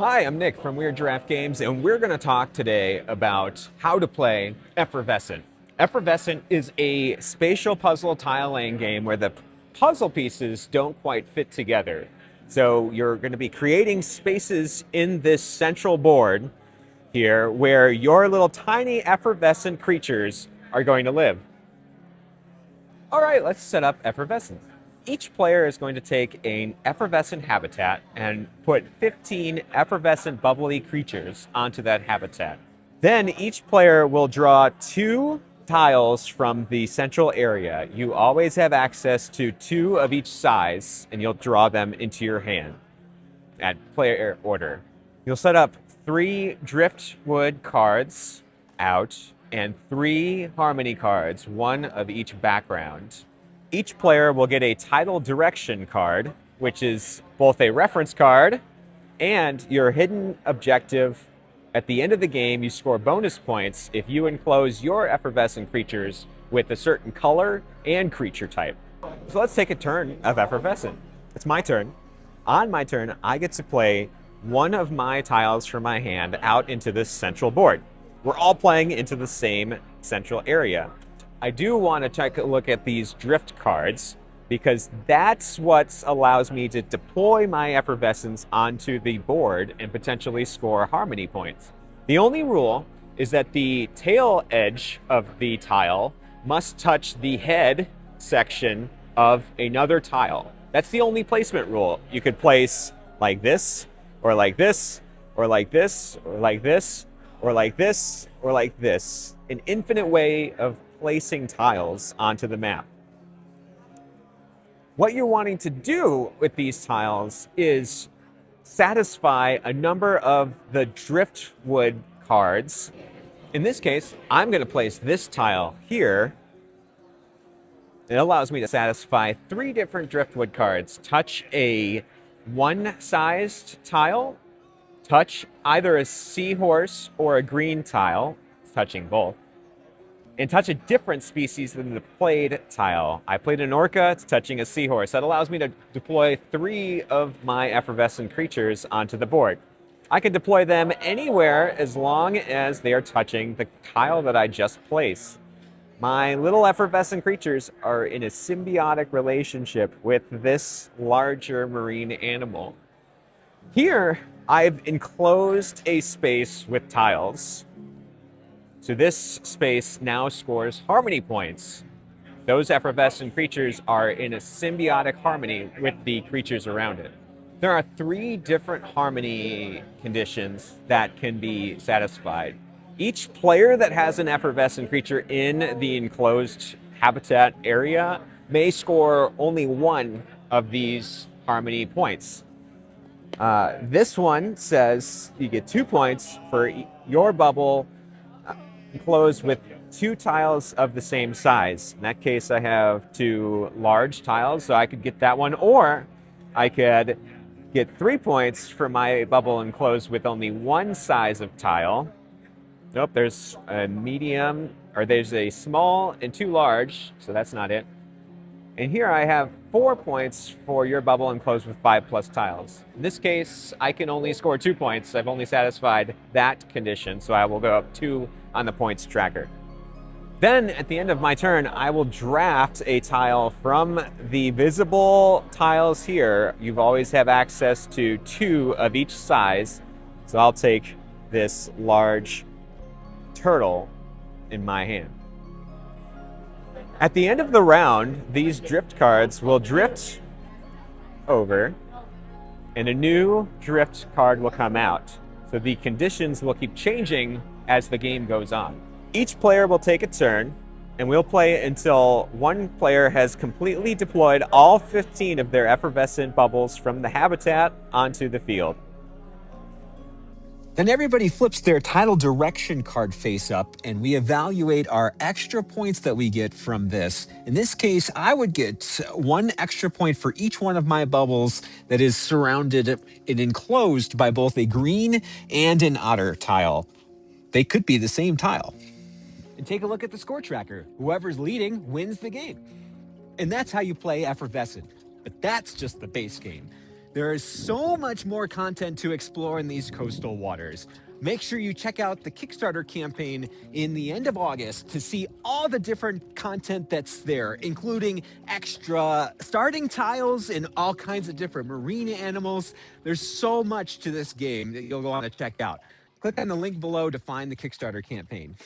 Hi, I'm Nick from Weird Giraffe Games, and we're going to talk today about how to play Effervescent. Effervescent is a spatial puzzle tile laying game where the puzzle pieces don't quite fit together. So you're going to be creating spaces in this central board here where your little tiny effervescent creatures are going to live. All right, let's set up Effervescent. Each player is going to take an effervescent habitat and put 15 effervescent bubbly creatures onto that habitat. Then each player will draw 2 tiles from the central area. You always have access to 2 of each size, and you'll draw them into your hand at player order. You'll set up 3 driftwood cards out and 3 harmony cards, 1 of each background. Each player will get a title direction card, which is both a reference card and your hidden objective. At the end of the game, you score bonus points if you enclose your effervescent creatures with a certain color and creature type. So let's take a turn of Effervescent. It's my turn. On my turn, I get to play one of my tiles from my hand out into this central board. We're all playing into the same central area. I do want to take a look at these drift cards because that's what allows me to deploy my effervescence onto the board and potentially score harmony points. The only rule is that the tail edge of the tile must touch the head section of another tile. That's the only placement rule. You could place like this, or like this, or like this, or like this, or like this, or like this. An infinite way of placing tiles onto the map. What you're wanting to do with these tiles is satisfy a number of the driftwood cards. In this case, I'm going to place this tile here. It allows me to satisfy 3 different driftwood cards. Touch a 1-sized tile, touch either a seahorse or a green tile, touching both, and touch a different species than the played tile. I played an orca, it's touching a seahorse. That allows me to deploy 3 of my effervescent creatures onto the board. I can deploy them anywhere as long as they are touching the tile that I just placed. My little effervescent creatures are in a symbiotic relationship with this larger marine animal. Here, I've enclosed a space with tiles. So this space now scores harmony points. Those effervescent creatures are in a symbiotic harmony with the creatures around it. There are 3 different harmony conditions that can be satisfied. Each player that has an effervescent creature in the enclosed habitat area may score only 1 of these harmony points. This one says you get 2 points for your bubble enclosed with 2 tiles of the same size. In that case, I have 2 large tiles, so I could get that one, or I could get 3 points for my bubble enclosed with only 1 size of tile. Nope, there's a medium, or there's a small and 2 large, so that's not it. And here I have 4 points for your bubble enclosed with 5+ tiles. In this case, I can only score 2 points. I've only satisfied that condition, so I will go up 2 on the points tracker. Then, at the end of my turn, I will draft a tile from the visible tiles here. You always have access to 2 of each size, so I'll take this large turtle in my hand. At the end of the round, these drift cards will drift over, and a new drift card will come out. So the conditions will keep changing as the game goes on. Each player will take a turn, and we'll play until one player has completely deployed all 15 of their effervescent bubbles from the habitat onto the field. Then everybody flips their title direction card face up, and we evaluate our extra points that we get from this. In this case, I would get 1 extra point for each one of my bubbles that is surrounded and enclosed by both a green and an otter tile. They could be the same tile. And take a look at the score tracker. Whoever's leading wins the game. And that's how you play Effervescent. But that's just the base game. There is so much more content to explore in these coastal waters. Make sure you check out the Kickstarter campaign in the end of August to see all the different content that's there, including extra starting tiles and all kinds of different marine animals. There's so much to this game that you'll want to check out. Click on the link below to find the Kickstarter campaign.